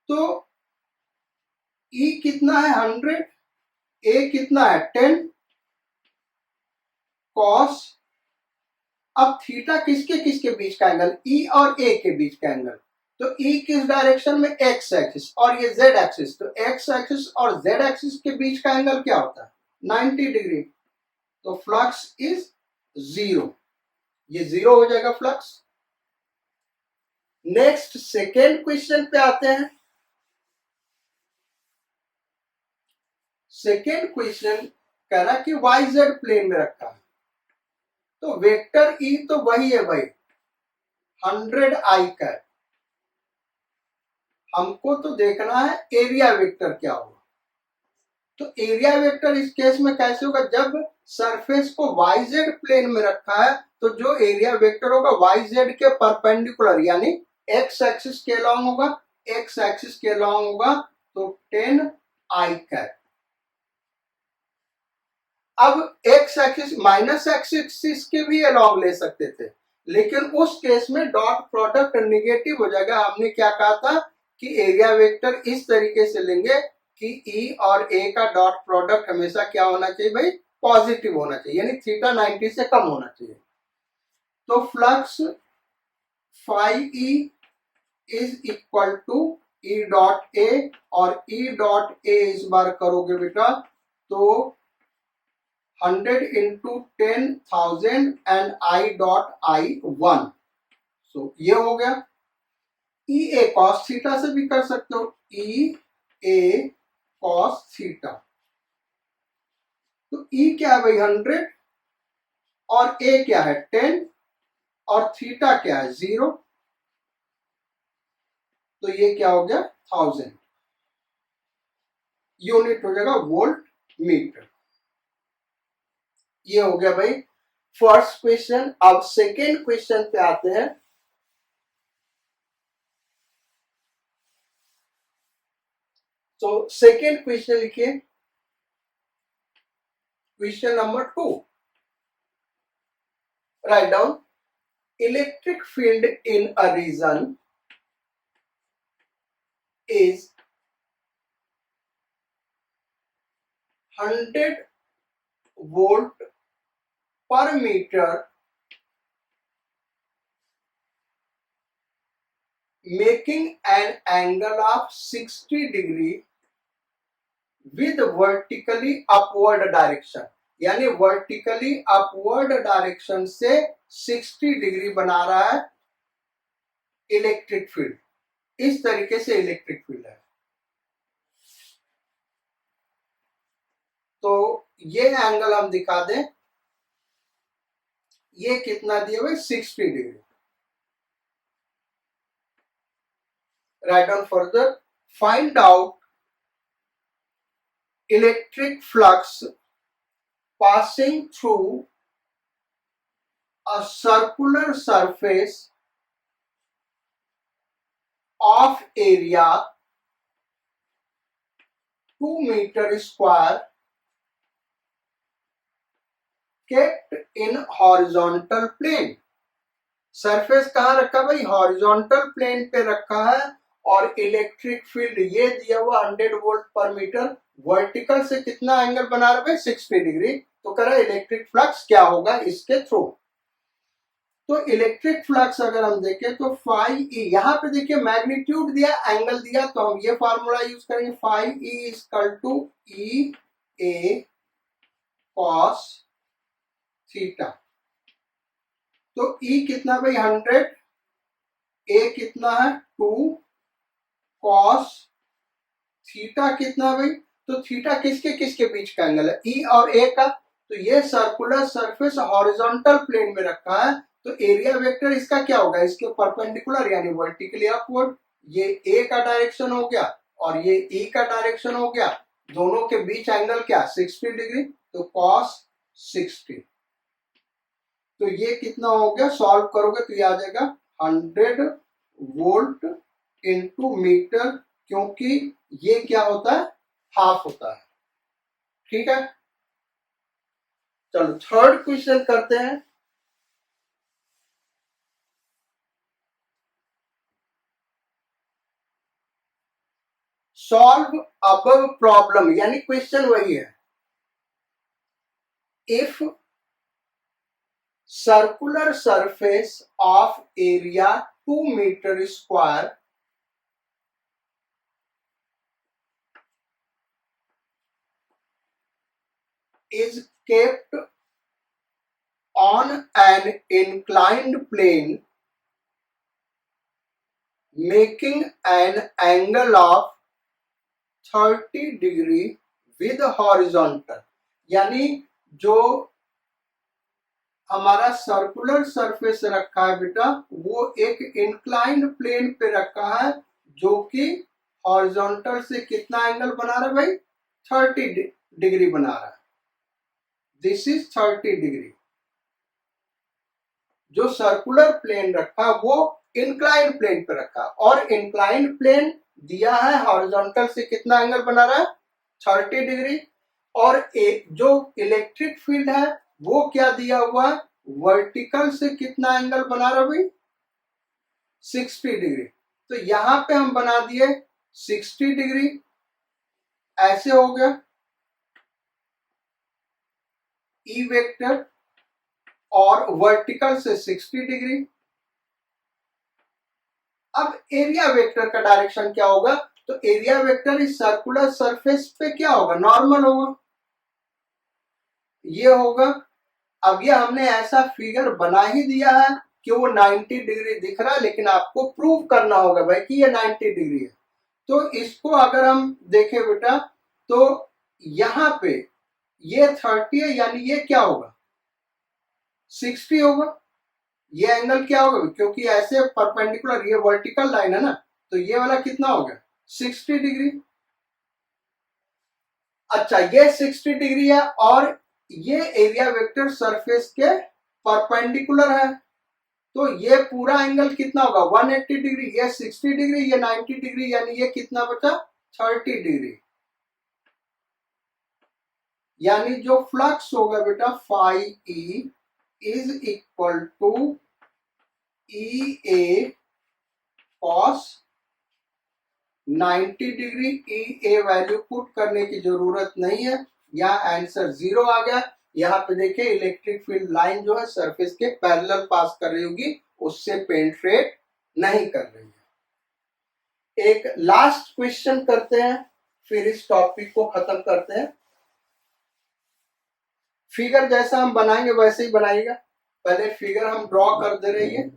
तो ई कितना है 100, ए कितना है 10 कॉस। अब थीटा किसके किसके बीच का एंगल, ई और ए के बीच का एंगल। तो ई किस डायरेक्शन में, एक्स एक्सिस, और ये जेड एक्सिस। तो एक्स एक्सिस और जेड एक्सिस के बीच का एंगल क्या होता है, 90 डिग्री। तो फ्लक्स इज 0, ये 0 हो जाएगा फ्लक्स। नेक्स्ट सेकेंड क्वेश्चन पे आते हैं। सेकेंड क्वेश्चन कह रहा कि वाई जेड प्लेन में रखा है। तो वेक्टर ई तो वही है भाई, 100 आई का। हमको तो देखना है एरिया वेक्टर क्या होगा। तो एरिया वेक्टर इस केस में कैसे होगा, जब सरफेस को वाई जेड प्लेन में रखा है तो जो एरिया वेक्टर होगा वाई जेड के परपेंडिकुलर, यानी एक्स एक्सिस के अलॉन्ग होगा, एक्स एक्सिस के अलॉन्ग होगा, तो 10 आई कैप। अब एक्स एक्सिस माइनस एक्सिस के भी अलॉन्ग ले सकते थे, लेकिन उस केस में डॉट प्रोडक्ट नेगेटिव हो जाएगा। हमने क्या कहा था कि एरिया वेक्टर इस तरीके से लेंगे कि ई और ए का डॉट प्रोडक्ट हमेशा क्या होना चाहिए भाई, पॉजिटिव होना चाहिए, यानी थीटा 90 से कम होना चाहिए। तो flux phi E is equal to E dot A, और ई डॉट ए इस बार करोगे बेटा तो 100 into 10,000 and I dot I 1। सो ये हो गया। ई ए कॉस थीटा से भी कर सकते हो, ई ए कॉस थीटा। तो ई क्या है भाई 100, और ए क्या है 10, और थीटा क्या है 0। तो ये क्या हो गया 1000, यूनिट हो जाएगा वोल्ट मीटर। ये हो गया भाई फर्स्ट क्वेश्चन। अब सेकेंड क्वेश्चन पे आते हैं। तो सेकेंड क्वेश्चन लिखिए, question number 2। Write down, electric field in a region is 100 volt per meter making an angle of 60 degree with vertically upward direction, यानी वर्टिकली अपवर्ड डायरेक्शन से 60 degree बना रहा है इलेक्ट्रिक फील्ड। इस तरीके से इलेक्ट्रिक फील्ड है। तो ये एंगल हम दिखा दें, ये कितना दिया हुआ 60 degree. Write down further, find out electric flux passing through a circular surface of area 2 meter square kept in horizontal plane। Surface कहां रखा भाई, हॉरिजॉन्टल प्लेन पे रखा है, और इलेक्ट्रिक फील्ड ये दिया हुआ 100 वोल्ट पर मीटर। वर्टिकल से कितना एंगल बना रहा है 60 डिग्री। तो कह रहा है इलेक्ट्रिक फ्लक्स क्या होगा इसके थ्रू। तो इलेक्ट्रिक फ्लक्स अगर हम देखें तो फाई ई, यहां पे देखिए मैग्नीट्यूड दिया, एंगल दिया, तो हम ये फार्मूला यूज करेंगे, phi E equal to E A cos theta. तो ई कितना भाई 100, ए कितना है 2, कॉस थीटा कितना भाई तो थीटा किसके किसके बीच का एंगल है, ई और ए का। तो ये सर्कुलर सरफेस हॉरिजॉन्टल प्लेन में रखा है, तो एरिया वेक्टर इसका क्या होगा, इसके परपेंडिकुलर यानी वर्टिकली अपवर्ड। ये ए का डायरेक्शन हो गया और ये ई का डायरेक्शन हो गया, दोनों के बीच एंगल क्या 60 डिग्री, तो cos 60। तो ये कितना हो गया, सॉल्व करोगे तो ये आ जाएगा 100 वोल्ट इंटू मीटर, क्योंकि ये क्या होता है, हाफ होता है। ठीक है, चलो थर्ड क्वेश्चन करते हैं। सॉल्व अबव प्रॉब्लम, यानी क्वेश्चन वही है। If circular surface of area 2 metre square is kept on an inclined plane making an angle of 30 degree with horizontal, यानी जो हमारा सर्कुलर सरफेस रखा है बेटा, वो एक इंक्लाइंड प्लेन पे रखा है, जो कि हॉरिजॉन्टल से कितना एंगल बना रहा है भाई, 30 डिग्री बना रहा है। This is 30 degree. जो सर्कुलर प्लेन रखा वो इंक्लाइंड प्लेन पे रखा, और इंक्लाइंड प्लेन दिया है हॉरिजॉन्टल से कितना एंगल बना रहा है, 30 डिग्री। और जो इलेक्ट्रिक फील्ड है वो क्या दिया हुआ है, वर्टिकल से कितना एंगल बना रहा है भाई, 60 डिग्री। तो यहां पे हम बना दिए 60 डिग्री, ऐसे हो गया ई वेक्टर, और वर्टिकल से 60 डिग्री। अब एरिया वेक्टर का डायरेक्शन क्या होगा, तो एरिया वेक्टर इस सर्कुलर सरफेस पे क्या होगा, नॉर्मल होगा, ये होगा। अब ये हमने ऐसा फिगर बना ही दिया है कि वो 90 डिग्री दिख रहा है, लेकिन आपको प्रूव करना होगा भाई कि ये 90 डिग्री है। तो इसको अगर हम देखें बेटा, तो यहां पे ये 30 है, यानी ये क्या होगा, 60 होगा। ये एंगल क्या होगा, क्योंकि ऐसे परपेंडिकुलर, ये वर्टिकल लाइन है ना, तो ये वाला कितना हो गया, 60 डिग्री। अच्छा, ये 60 डिग्री है और ये एरिया वेक्टर सरफेस के परपेंडिकुलर है, तो ये पूरा एंगल कितना होगा, 180 डिग्री। ये 60 डिग्री, ये 90 डिग्री, यानी ये कितना बचा, 30 डिग्री। यानी जो फ्लक्स होगा बेटा phi E is equal to E A cos 90 degree. E A value put करने की जरूरत नहीं है, यहाँ आंसर 0 आ गया। यहाँ पे देखिए इलेक्ट्रिक फील्ड लाइन जो है सरफेस के पैरेलल पास कर रही होगी, उससे पेनिट्रेट नहीं कर रही है। एक लास्ट क्वेश्चन करते हैं, फिर इस टॉपिक को खत्म करते हैं। फिगर जैसा हम बनाएंगे वैसे ही बनाइएगा, पहले फिगर हम ड्रॉ कर दे रही है।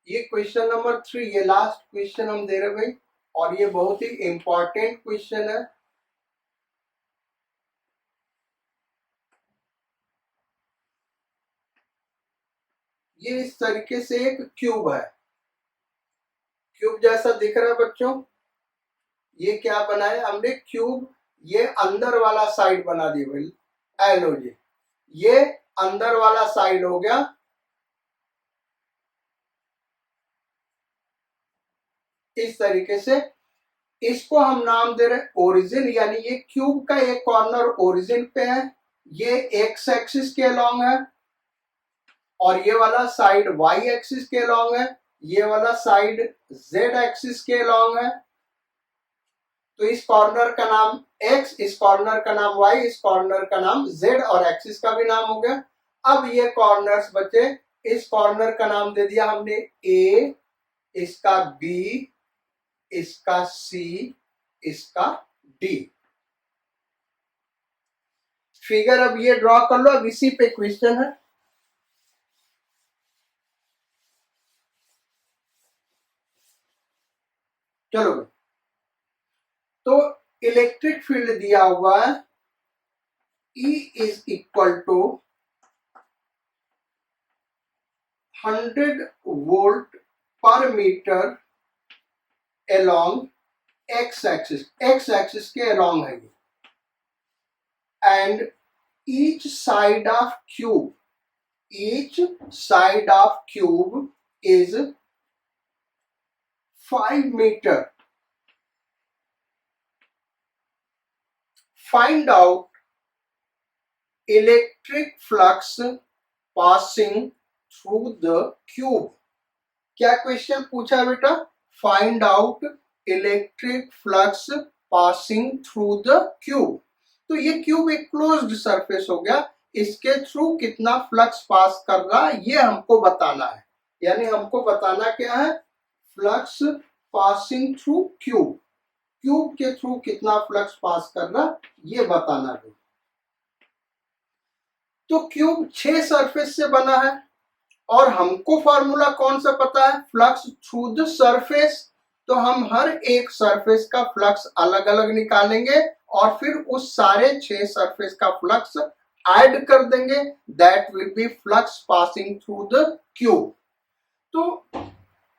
ये क्वेश्चन नंबर 3, ये लास्ट क्वेश्चन हम दे रहे भाई, और ये बहुत ही इंपॉर्टेंट क्वेश्चन है। ये इस तरीके से एक क्यूब है, क्यूब जैसा दिख रहा है बच्चों। ये क्या बनाया हमने, क्यूब। ये अंदर वाला साइड बना दिया भाई, एलो जी, ये अंदर वाला साइड हो गया। इस तरीके से इसको हम नाम दे रहे हैं ओरिजिन, यानी ये क्यूब का एक कॉर्नर ओरिजिन पे है, ये एक्स एक्सिस के अलोंग है, और ये वाला साइड वाई एक्सिस के अलोंग है, ये वाला साइड जेड एक्सिस के अलोंग है। तो इस कॉर्नर का नाम x, इस कॉर्नर का नाम y, इस कॉर्नर का नाम z, और एक्सिस का भी नाम हो गया। अब ये कॉर्नर्स बचे, इस कॉर्नर का नाम दे दिया हमने a, इसका b, इसका c, इसका d। फिगर अब ये ड्रॉ कर लो, अब इसी पे क्वेश्चन है। चलो भाई, तो इलेक्ट्रिक फील्ड दिया हुआ है E is equal to 100 volt per metre along x axis के along है ये, and each side of cube is 5 meter. Find out electric flux passing through the cube. क्या क्वेश्चन पूछा बेटा? Find out electric flux passing through the cube. तो ये cube एक closed surface हो गया, इसके थ्रू कितना फ्लक्स पास कर रहा है ये हमको बताना है। यानी हमको बताना क्या है? Flux passing through cube, cube के थ्रू कितना फ्लक्स पास कर रहा ये बताना है। तो क्यूब 6 सरफेस से बना है और हमको फॉर्मूला कौन सा पता है? Flux through the surface. तो हम हर एक सरफेस का फ्लक्स अलग अलग निकालेंगे और फिर उस सारे 6 सरफेस का फ्लक्स ऐड कर देंगे, that will be flux passing through the cube. तो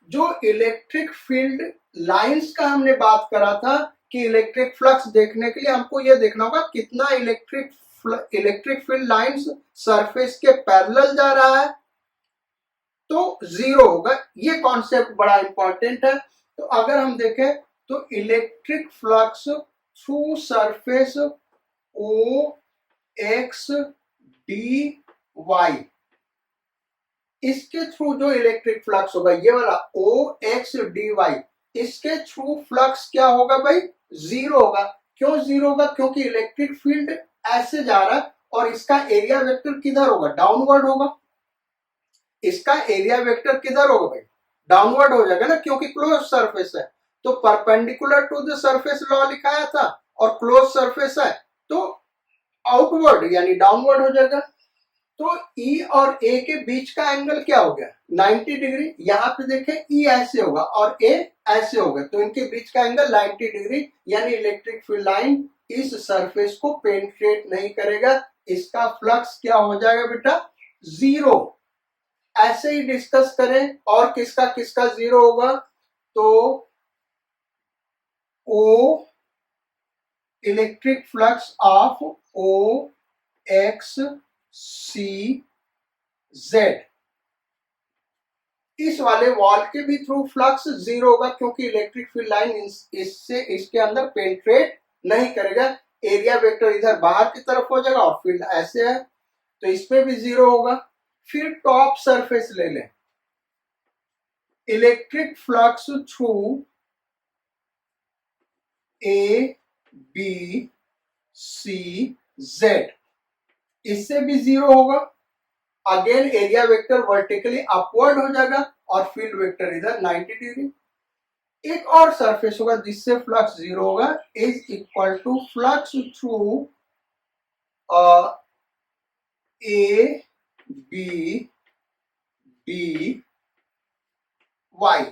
जो इलेक्ट्रिक फील्ड लाइंस का हमने बात करा था कि इलेक्ट्रिक फ्लक्स देखने के लिए हमको यह देखना होगा कितना इलेक्ट्रिक फील्ड लाइंस सरफेस के पैरेलल जा रहा है, तो 0 होगा। ये कॉन्सेप्ट बड़ा इंपॉर्टेंट है। तो अगर हम देखें तो इलेक्ट्रिक फ्लक्स थ्रू सरफेस ओ एक्स डी वाई, इसके थ्रू जो इलेक्ट्रिक फ्लक्स होगा ये वाला ओ एक्स डी वाई, इसके थ्रू फ्लक्स क्या होगा भाई? 0 होगा। क्यों 0 होगा? क्योंकि इलेक्ट्रिक फील्ड ऐसे जा रहा है और इसका एरिया वेक्टर किधर होगा? डाउनवर्ड होगा। इसका एरिया वेक्टर किधर होगा भाई? डाउनवर्ड हो जाएगा ना, क्योंकि क्लोज सरफेस है। तो perpendicular to the surface law लिखाया था और क्लोज सरफेस है तो आउटवर्ड यानी डाउनवर्ड हो जाएगा। तो E और A के बीच का एंगल क्या हो गया? 90 डिग्री। यहाँ पे देखें E ऐसे होगा और A ऐसे होगा, तो इनके बीच का एंगल 90 डिग्री, यानी इलेक्ट्रिक फील्ड लाइन इस सरफेस को पेनिट्रेट नहीं करेगा। इसका फ्लक्स क्या हो जाएगा बेटा? 0। ऐसे ही डिस्कस करें और किसका किसका 0 होगा? तो O electric flux of O X C Z, इस वाले वॉल के भी थ्रू फ्लक्स 0 होगा क्योंकि इलेक्ट्रिक फील्ड लाइन इससे इसके अंदर पेनिट्रेट नहीं करेगा। एरिया वेक्टर इधर बाहर की तरफ हो जाएगा और फील्ड ऐसे है तो इसमें भी 0 होगा। फिर टॉप सरफेस ले लें, electric flux through A B C Z, इससे भी 0 होगा। Again area vector vertically upward हो जाएगा और फील्ड वेक्टर इधर 90 डिग्री। एक और सरफेस होगा जिससे फ्लक्स 0 होगा, is equal to flux through A B D Y.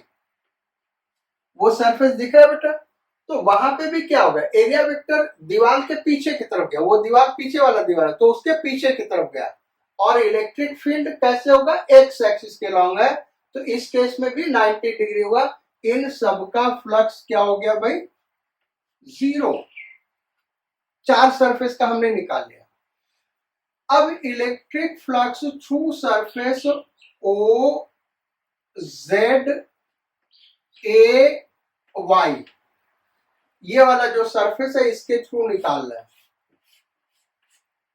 वो सरफेस दिख रहा है बेटा? तो वहां पे भी क्या होगा? एरिया वेक्टर दीवार के पीछे की तरफ गया, वो दीवार पीछे वाला दीवार है तो उसके पीछे की तरफ गया। और इलेक्ट्रिक फील्ड कैसे होगा? एक्स एक्सिस के लॉन्ग है तो इस केस में भी 90 डिग्री होगा। इन सब का फ्लक्स क्या हो गया भाई? 0। 4 सरफेस का हमने निकाल लिया। अब electric flux through surface O Z A Y, ये वाला जो सरफेस है इसके थ्रू निकाल रहे हैं।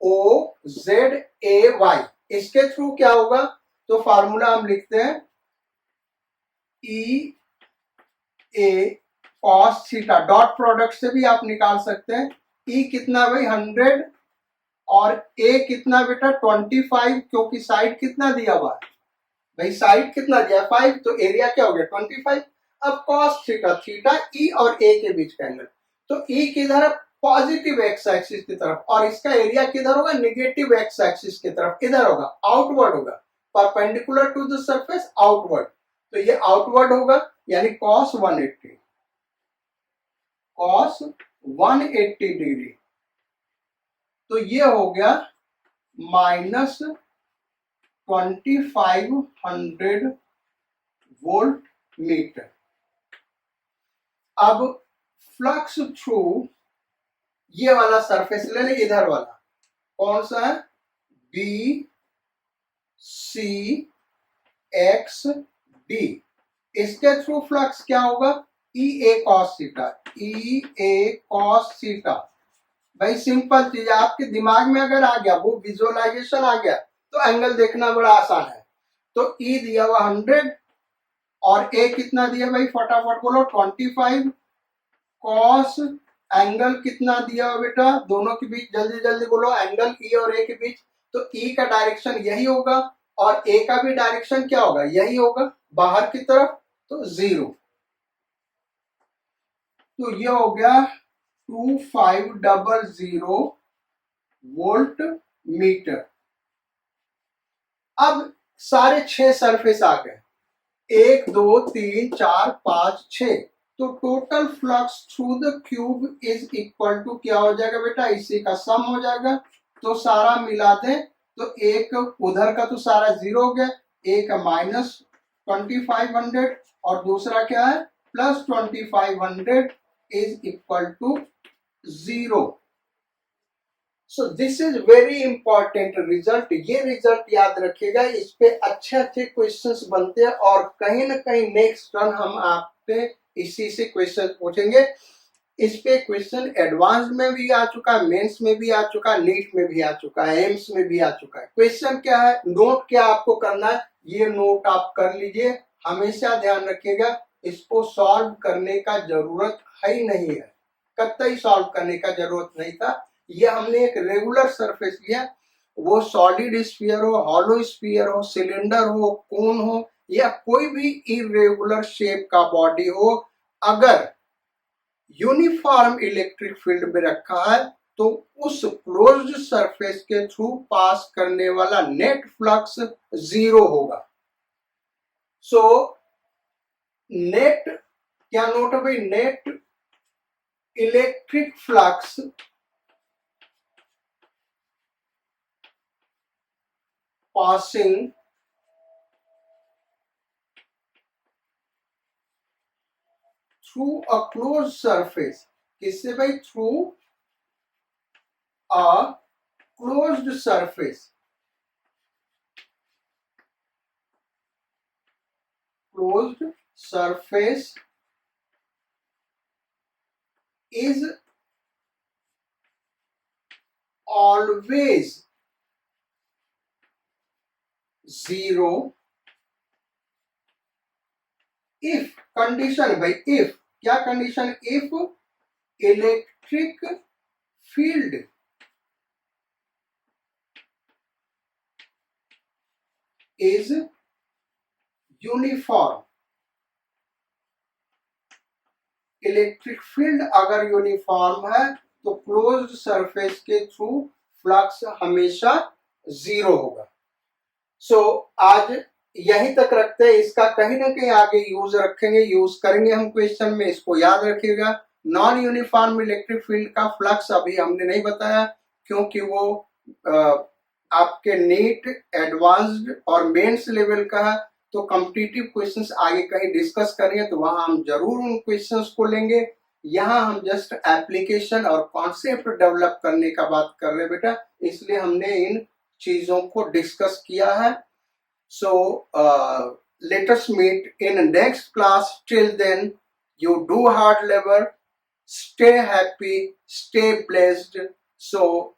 ओ जेड ए वाई, इसके थ्रू क्या होगा? तो फार्मूला हम लिखते हैं ई A cos theta, dot product से भी आप निकाल सकते हैं। ई कितना भाई? 100 और ए कितना बेटा? 25, क्योंकि साइड कितना दिया हुआ है भाई? साइड कितना दिया? 5, तो एरिया क्या हो गया? 25। अब कॉस थीटा, थीटा ई और ए के बीच का एंगल, तो ई किधर है? पॉजिटिव एक्स एक्सिस की तरफ, और इसका एरिया किधर होगा, निगेटिव एक्स एक्सिस की तरफ, इधर होगा, आउटवर्ड होगा, perpendicular to the surface, outward. तो ये आउटवर्ड होगा, यानी cos 180, cos 180 डिग्री। तो ये हो गया -2500 वोल्ट मीटर। अब फ्लक्स थ्रू ये वाला सरफेस ले ले, इधर वाला कौन सा है, बी सी एक्स डी, इसके थ्रू फ्लक्स क्या होगा, ई A cos theta, E A cos theta. भाई सिंपल चीज, आपके दिमाग में अगर आ गया, वो विजुअलाइजेशन आ गया, तो एंगल देखना बड़ा आसान है। तो ई दिया हुआ 100 और ए कितना दिया भाई, फटाफट बोलो, 25 कॉस, एंगल कितना दिया हुआ बेटा, दोनों के बीच जल्दी जल्दी बोलो, एंगल ई और ए के बीच, तो ई का डायरेक्शन यही होगा और ए का भी डायरेक्शन क्या होगा, यही होगा, बाहर की तरफ, तो 0। तो ये हो गया 2500 वोल्ट मीटर। अब सारे 6 सरफेस आ गए, 1 2 3 4 5 6, तो total flux through the cube is equal to क्या हो जाएगा बेटा, इसी का सम हो जाएगा। तो सारा मिला दे, तो एक उधर का तो सारा 0 हो गया, एक -2500 और दूसरा क्या है +2500 is equal to 0। So this is very important result, ये रिजल्ट याद रखिएगा, इस पे अच्छे अच्छे क्वेश्चंस बनते हैं और कहीं ना कहीं नेक्स्ट टर्म हम आप पे इसी से क्वेश्चन पूछेंगे। इस पे क्वेश्चन एडवांस में भी आ चुका है, मेंस में भी आ चुका है, नीट में भी आ चुका है, एम्स में भी आ चुका है। क्वेश्चन क्या है, नोट क्या आपको करना है, ये नोट आप कर लीजिए, हमेशा ध्यान रखिएगा, इसको सॉल्व करने का जरूरत है ही नहीं है, कतई सॉल्व करने का जरूरत नहीं था। ये हमने एक रेगुलर सरफेस लिया, वो सॉलिड स्फीयर हो, हॉलो स्फीयर हो, सिलेंडर हो, कोन हो, या कोई भी इरेगुलर शेप का बॉडी हो, अगर यूनिफॉर्म इलेक्ट्रिक फील्ड में रखा है, तो उस क्लोज्ड सरफेस के थ्रू पास करने वाला नेट फ्लक्स 0 होगा। सो नेट क्या नोट है भाई, net electric flux passing through a closed surface, किससे भाई, through a closed surface, closed surface is always 0 if, condition भाई if, क्या condition, if electric field is uniform, electric field अगर uniform है तो क्लोज्ड सरफेस के थ्रू फ्लक्स हमेशा 0 होगा। सो आज यहीं तक रखते हैं, इसका कहीं ना कहीं आगे यूज रखेंगे, यूज करेंगे हम क्वेश्चन में, इसको याद रखिएगा। नॉन यूनिफॉर्म इलेक्ट्रिक फील्ड का फ्लक्स अभी हमने नहीं बताया, क्योंकि वो आपके नीट, एडवांस्ड और मेंस लेवल का है, तो कॉम्पिटिटिव क्वेश्चंस आगे कहीं डिस्कस करेंगे तो वहां हम जरूर उन क्वेश्चंस को लेंगे। यहाँ हम जस्ट एप्लीकेशन और कॉन्सेप्ट डेवलप करने का बात कर रहे हैं बेटा, इसलिए हमने इन चीजों को डिस्कस किया है। सो let us meet in next class. Till then, you do hard labor, stay happy, stay blessed. So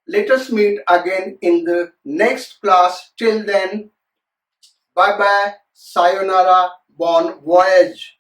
let us meet again in the next class. Till then, bye bye, sayonara, bon voyage.